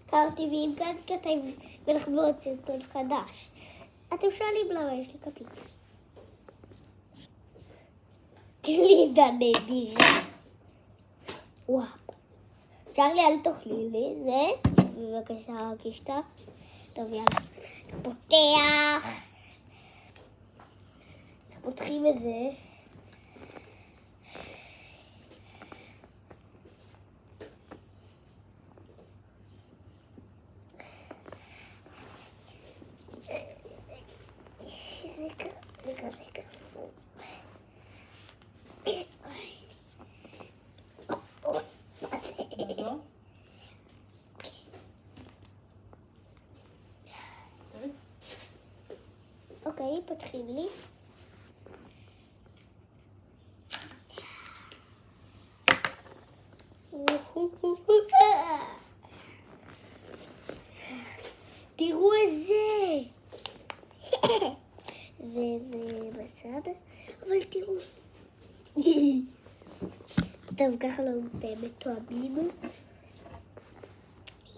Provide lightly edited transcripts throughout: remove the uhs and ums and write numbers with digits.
קרתי ועם כאן כתבים, ואנחנו בעוד סרטון חדש. אתם שואלים למה יש לי כפית. גלידה נדירה. וואו. צ'רלי, אל תאכלי לי, זה. בבקשה, קישתה. טוב, יאללה. פותח. אנחנו פותחים את זה. רגע. אוקיי, פותחים לי. תראו את זה. זה בצד, אבל תראו. טוב, ככה לא באמת תואמים.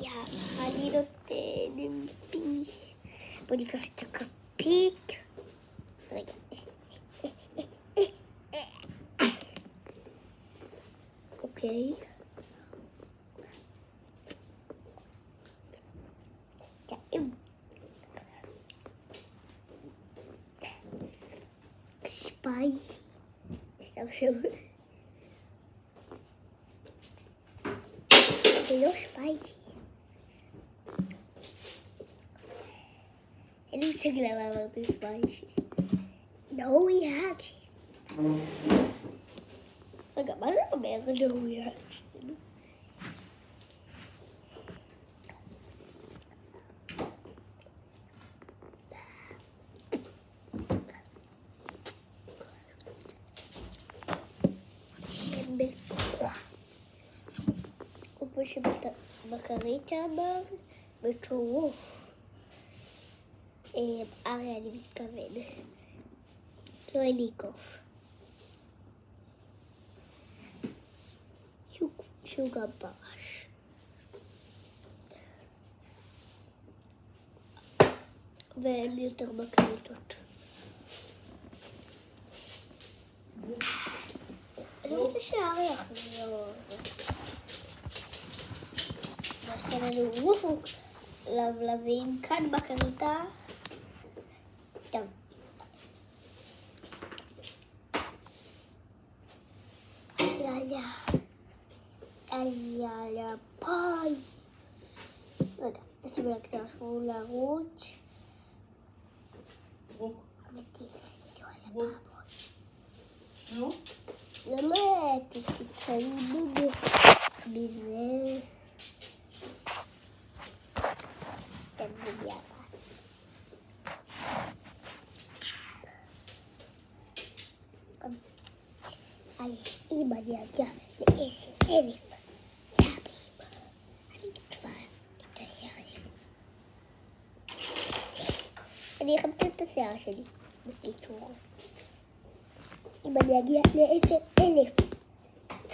יאללה, אני נותן פיס. בוא ניקח את הכפית. רגע. אוקיי. ספייס. סתם שם. זה לא ספייסי. אין לי מושג למה אמרתי ספייסי. No reaction. רגע, מה זה אומר no reaction? כמו שבקרית אמר, בצ'ורו. ארי אני מתכוון. לא אליקוף. שהוא גם פרש. ואין לי יותר בקריטות. אני רוצה שארי יחזור. נעשה לנו וופוק לבלבים כאן בקריטה. טוב. יאללה, ביי. רגע, תשימו לקטע שלנו לערוץ. למה תתקיימו מזה? אם אני אגיע ל10,000 סאבים, אני אקבע את השיער שלי. אני אחמצן את השיער שלי בקיצור. אם אני אגיע ל10,000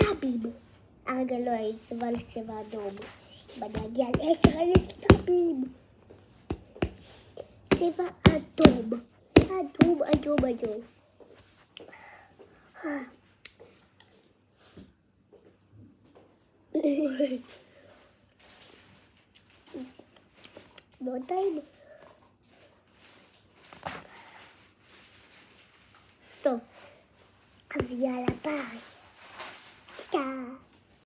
סאבים, הרגע לא הייתי צבע לצבע אדום. אם אני אגיע ל10,000 סאבים, צבע אדום. אדום. מאוד טעים. טוב, אז יאללה ביי.